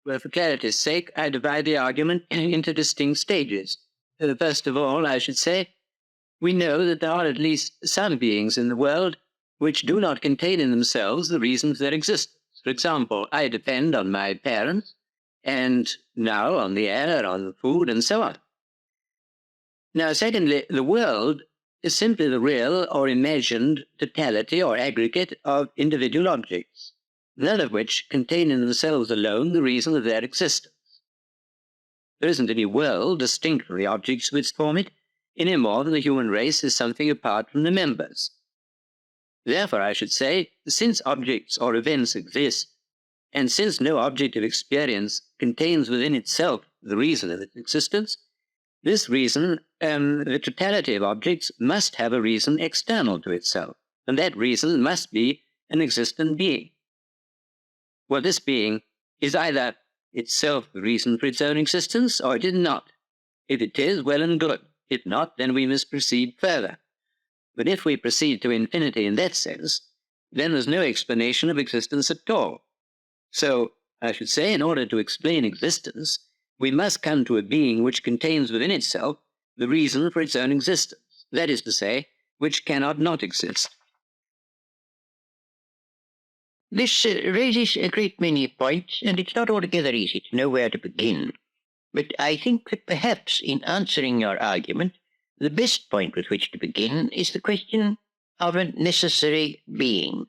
Well, for clarity's sake, I divide the argument into distinct stages. First of all, I should say, we know that there are at least some beings in the world which do not contain in themselves the reason for their existence. For example, I depend on my parents, and now on the air, on food, and so on. Now, secondly, the world is simply the real or imagined totality or aggregate of individual objects, none of which contain in themselves alone the reason of their existence. There isn't any world distinct from the objects which form it, any more than the human race is something apart from the members. Therefore, I should say, since objects or events exist, and since no object of experience contains within itself the reason of its existence, this reason, the totality of objects, must have a reason external to itself, and that reason must be an existent being. Well, this being is either itself the reason for its own existence, or it is not. If it is, well and good. If not, then we must proceed further. But if we proceed to infinity in that sense, then there's no explanation of existence at all. So, I should say, in order to explain existence, we must come to a being which contains within itself the reason for its own existence, that is to say, which cannot not exist. This raises a great many points, and it's not altogether easy to know where to begin. But I think that perhaps in answering your argument, the best point with which to begin is the question of a necessary being.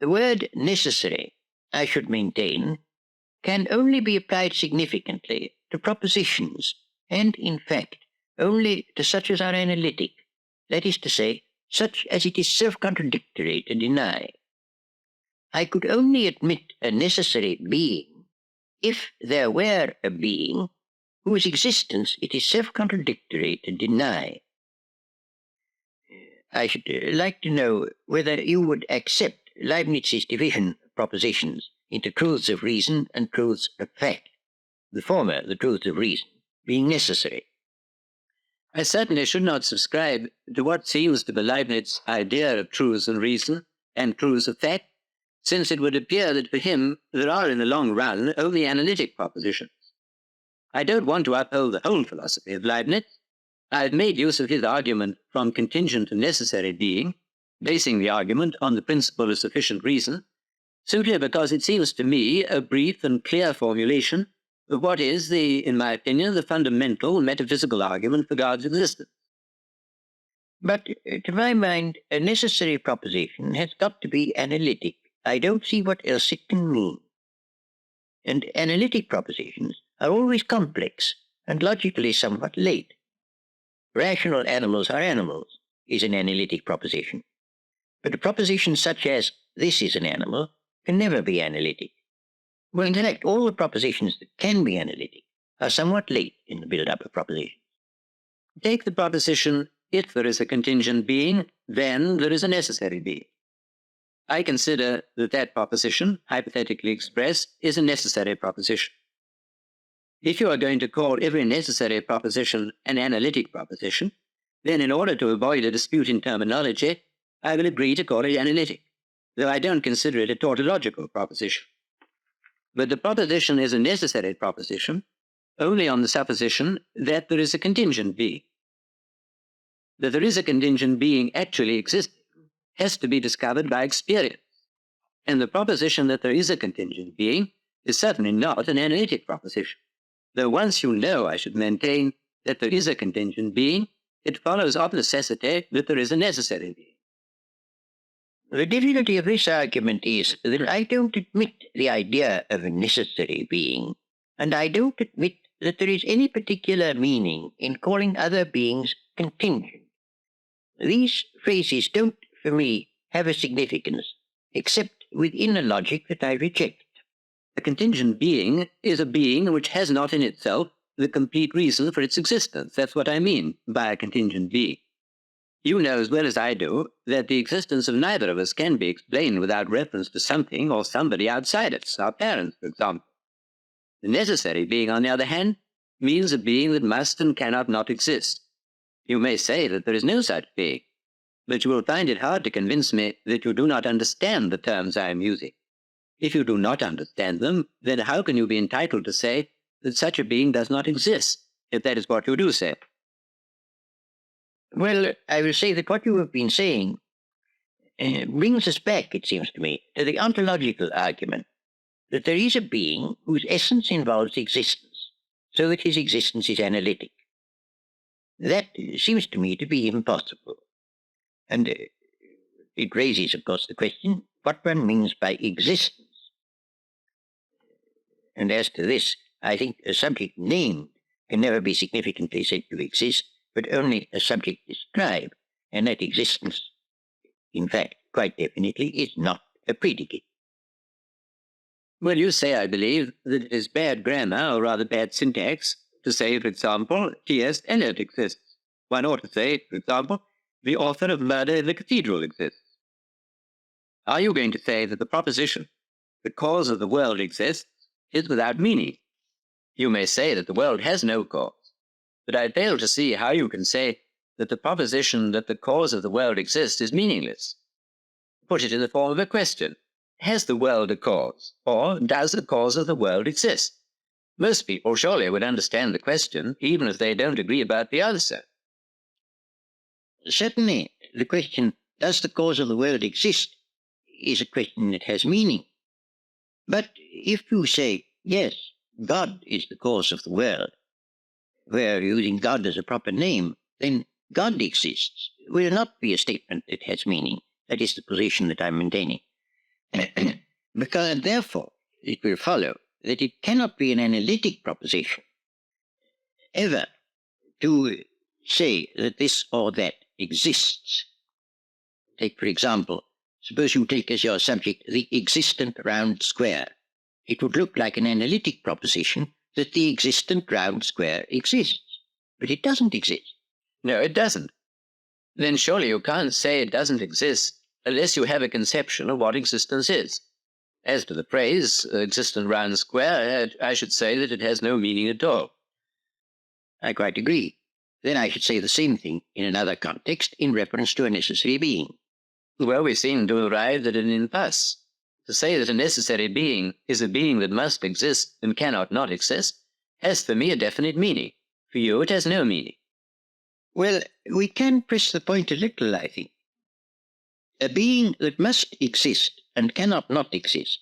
The word necessary, I should maintain, can only be applied significantly to propositions, and, in fact, only to such as are analytic, that is to say, such as it is self-contradictory to deny. I could only admit a necessary being if there were a being whose existence it is self-contradictory to deny. I should like to know whether you would accept Leibniz's division of propositions into truths of reason and truths of fact, the former, the truths of reason, being necessary. I certainly should not subscribe to what seems to be Leibniz's idea of truths of reason and truths of fact, since it would appear that for him there are in the long run only analytic propositions. I don't want to uphold the whole philosophy of Leibniz. I have made use of his argument from contingent to necessary being, basing the argument on the principle of sufficient reason, simply because it seems to me a brief and clear formulation of what is, in my opinion, the fundamental metaphysical argument for God's existence. But to my mind, a necessary proposition has got to be analytic. I don't see what else it can mean. And analytic propositions are always complex and logically somewhat late. Rational animals are animals is an analytic proposition. But a proposition such as this is an animal can never be analytic. Well, in fact, all the propositions that can be analytic are somewhat late in the build-up of propositions. Take the proposition, if there is a contingent being, then there is a necessary being. I consider that that proposition, hypothetically expressed, is a necessary proposition. If you are going to call every necessary proposition an analytic proposition, then in order to avoid a dispute in terminology, I will agree to call it analytic, though I don't consider it a tautological proposition. But the proposition is a necessary proposition only on the supposition that there is a contingent being. That there is a contingent being actually existing has to be discovered by experience, and the proposition that there is a contingent being is certainly not an analytic proposition. Though once you know, I should maintain, that there is a contingent being, it follows of necessity that there is a necessary being. The difficulty of this argument is that I don't admit the idea of a necessary being, and I don't admit that there is any particular meaning in calling other beings contingent. These phrases don't, for me, have a significance, except within a logic that I reject. A contingent being is a being which has not in itself the complete reason for its existence. That's what I mean by a contingent being. You know as well as I do that the existence of neither of us can be explained without reference to something or somebody outside us, our parents, for example. The necessary being, on the other hand, means a being that must and cannot not exist. You may say that there is no such being, but you will find it hard to convince me that you do not understand the terms I am using. If you do not understand them, then how can you be entitled to say that such a being does not exist, if that is what you do say? Well, I will say that what you have been saying brings us back, it seems to me, to the ontological argument that there is a being whose essence involves existence, so that his existence is analytic. That seems to me to be impossible. And it raises, of course, the question what one means by existence. And as to this, I think a subject named can never be significantly said to exist, but only a subject described, and that existence, in fact, quite definitely is not a predicate. Well, you say, I believe, that it is bad grammar, or rather bad syntax, to say, for example, T.S. Eliot exists. One ought to say, for example, the author of Murder in the Cathedral exists. Are you going to say that the proposition, the cause of the world exists, is without meaning? You may say that the world has no cause, but I fail to see how you can say that the proposition that the cause of the world exists is meaningless. Put it in the form of a question. Has the world a cause, or does the cause of the world exist? Most people surely would understand the question, even if they don't agree about the answer. Certainly, the question, does the cause of the world exist, is a question that has meaning. But if you say, yes, God is the cause of the world, where using God as a proper name, then God exists will not be a statement that has meaning. That is the position that I'm maintaining. Because, therefore, it will follow that it cannot be an analytic proposition ever to say that this or that exists. Take, for example, suppose you take as your subject the existent round square. It would look like an analytic proposition that the existent round square exists, but it doesn't exist. No, it doesn't. Then surely you can't say it doesn't exist unless you have a conception of what existence is. As to the phrase, existent round square, I should say that it has no meaning at all. I quite agree. Then I should say the same thing in another context in reference to a necessary being. Well, we seem to arrive at an impasse. To say that a necessary being is a being that must exist and cannot not exist has for me a definite meaning. For you it has no meaning. Well, we can press the point a little, I think. A being that must exist and cannot not exist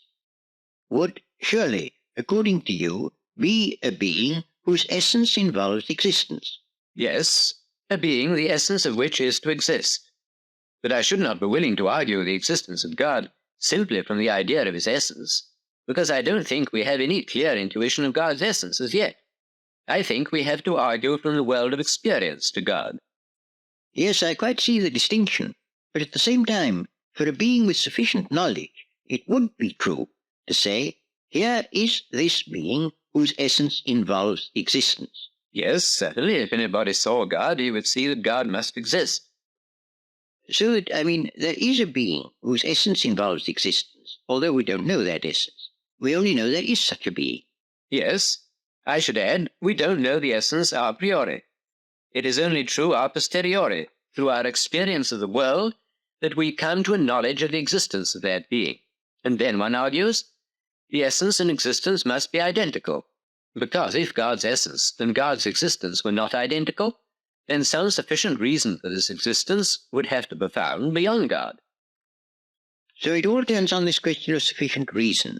would surely, according to you, be a being whose essence involves existence. Yes, a being the essence of which is to exist. But I should not be willing to argue the existence of God simply from the idea of his essence, because I don't think we have any clear intuition of God's essence as yet. I think we have to argue from the world of experience to God. Yes, I quite see the distinction, but at the same time, for a being with sufficient knowledge, it would be true to say, here is this being whose essence involves existence. Yes, certainly, if anybody saw God, he would see that God must exist. So that, there is a being whose essence involves existence, although we don't know that essence. We only know there is such a being. Yes, I should add, we don't know the essence a priori. It is only true a posteriori, through our experience of the world, that we come to a knowledge of the existence of that being. And then one argues, the essence and existence must be identical, because if God's essence and God's existence were not identical, then some sufficient reason for this existence would have to be found beyond God. So it all turns on this question of sufficient reason.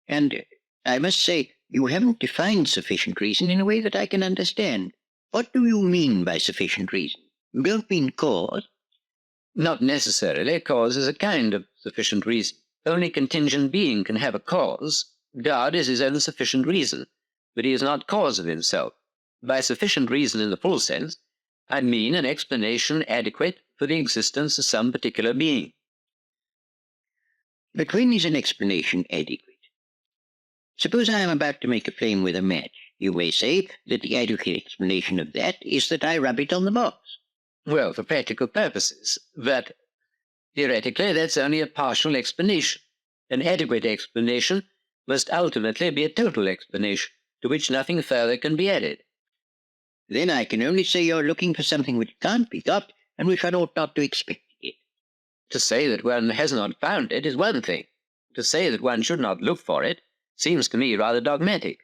And I must say, you haven't defined sufficient reason in a way that I can understand. What do you mean by sufficient reason? You don't mean cause? Not necessarily. Cause is a kind of sufficient reason. Only contingent being can have a cause. God is his own sufficient reason, but he is not cause of himself. By sufficient reason in the full sense, I mean an explanation adequate for the existence of some particular being. But when is an explanation adequate? Suppose I am about to make a flame with a match. You may say that the adequate explanation of that is that I rub it on the box. Well, for practical purposes, but theoretically that's only a partial explanation. An adequate explanation must ultimately be a total explanation, to which nothing further can be added. Then I can only say you're looking for something which can't be got, and which one ought not to expect it. To say that one has not found it is one thing. to say that one should not look for it seems to me rather dogmatic.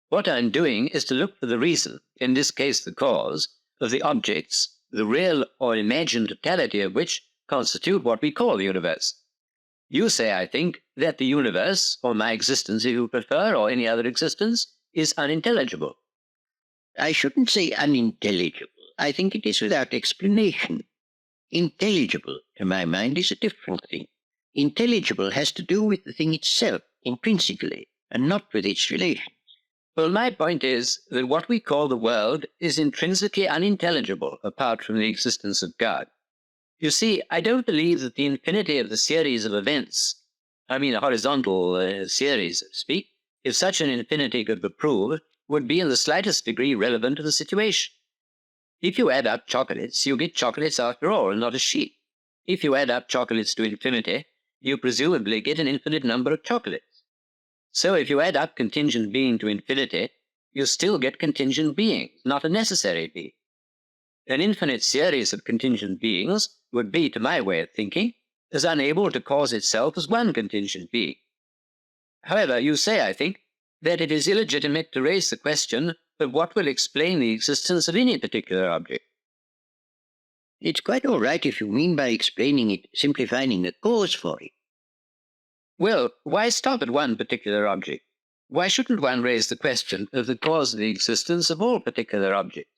What I'm doing is to look for the reason, in this case the cause, of the objects, the real or imagined totality of which constitute what we call the universe. You say, I think, that the universe, or my existence if you prefer, or any other existence, is unintelligible. I shouldn't say unintelligible. I think it is without explanation. Intelligible, to my mind, is a different thing. Intelligible has to do with the thing itself, intrinsically, and not with its relations. Well, my point is that what we call the world is intrinsically unintelligible apart from the existence of God. You see, I don't believe that the infinity of the series of events, I mean a horizontal series, so to speak, if such an infinity could be proved, would be in the slightest degree relevant to the situation. If you add up chocolates, you get chocolates after all, and not a sheep. If you add up chocolates to infinity, you presumably get an infinite number of chocolates. So if you add up contingent being to infinity, you still get contingent beings, not a necessary being. An infinite series of contingent beings would be, to my way of thinking, as unable to cause itself as one contingent being. However, you say, I think, that it is illegitimate to raise the question of what will explain the existence of any particular object. It's quite all right if you mean by explaining it simply finding a cause for it. Well, why stop at one particular object? Why shouldn't one raise the question of the cause of the existence of all particular objects?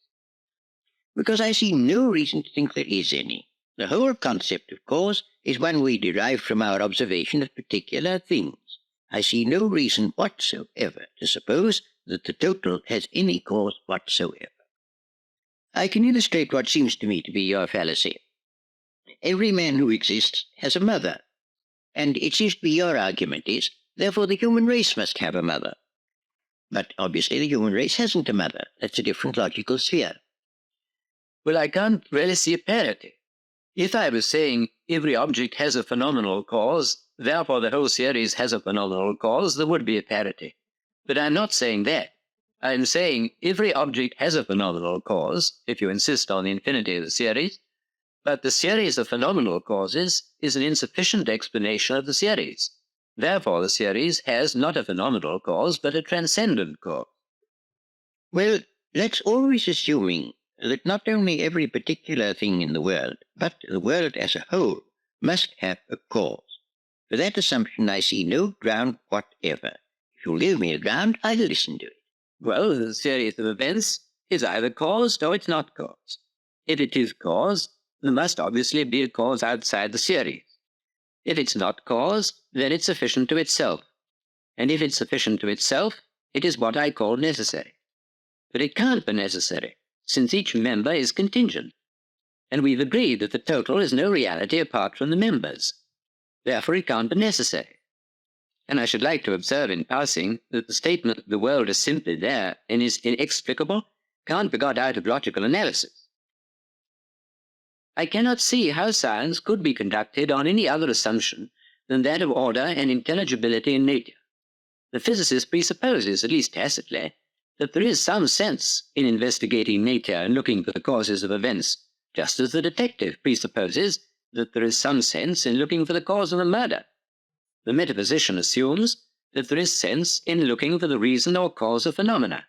Because I see no reason to think there is any. The whole concept of cause is one we derive from our observation of particular things. I see no reason whatsoever to suppose that the total has any cause whatsoever. I can illustrate what seems to me to be your fallacy. Every man who exists has a mother, and it seems to be your argument is, therefore the human race must have a mother. But obviously the human race hasn't a mother. That's a different logical sphere. Well, I can't really see a parity. If I was saying every object has a phenomenal cause, therefore the whole series has a phenomenal cause, there would be a parity. But I'm not saying that. I'm saying every object has a phenomenal cause, if you insist on the infinity of the series, but the series of phenomenal causes is an insufficient explanation of the series. Therefore the series has not a phenomenal cause, but a transcendent cause. Well, that's always assuming that not only every particular thing in the world, but the world as a whole, must have a cause. For that assumption I see no ground whatever. If you give me a ground, I'll listen to it. Well, the series of events is either caused or it's not caused. If it is caused, there must obviously be a cause outside the series. If it's not caused, then it's sufficient to itself. And if it's sufficient to itself, it is what I call necessary. But it can't be necessary, since each member is contingent. And we've agreed that the total is no reality apart from the members. Therefore it can't be necessary. And I should like to observe in passing that the statement that the world is simply there and is inexplicable can't be got out of logical analysis. I cannot see how science could be conducted on any other assumption than that of order and intelligibility in nature. The physicist presupposes, at least tacitly, that there is some sense in investigating nature and looking for the causes of events, just as the detective presupposes that there is some sense in looking for the cause of a murder. The metaphysician assumes that there is sense in looking for the reason or cause of phenomena,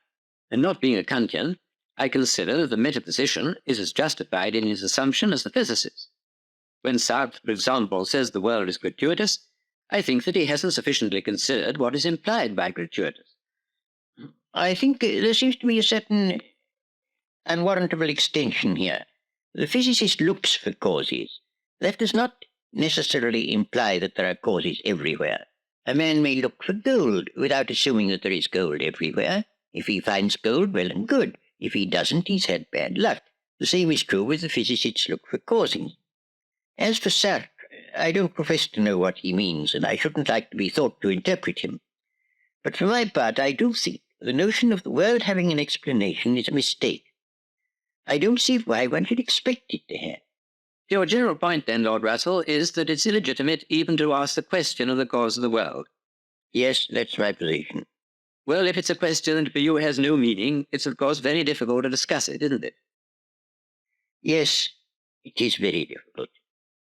and not being a Kantian, I consider that the metaphysician is as justified in his assumption as the physicist. When Sartre, for example, says the world is gratuitous, I think that he hasn't sufficiently considered what is implied by gratuitous. I think there seems to be a certain unwarrantable extension here. The physicist looks for causes. That does not necessarily imply that there are causes everywhere. A man may look for gold without assuming that there is gold everywhere. If he finds gold, well and good. If he doesn't, he's had bad luck. The same is true with the physicists look for causes. As for Sartre, I don't profess to know what he means, and I shouldn't like to be thought to interpret him. But for my part, I do think the notion of the world having an explanation is a mistake. I don't see why one should expect it to have. Your general point, then, Lord Russell, is that it's illegitimate even to ask the question of the cause of the world. Yes, that's my position. Well, if it's a question that for you has no meaning, it's of course very difficult to discuss it, isn't it? Yes, it is very difficult.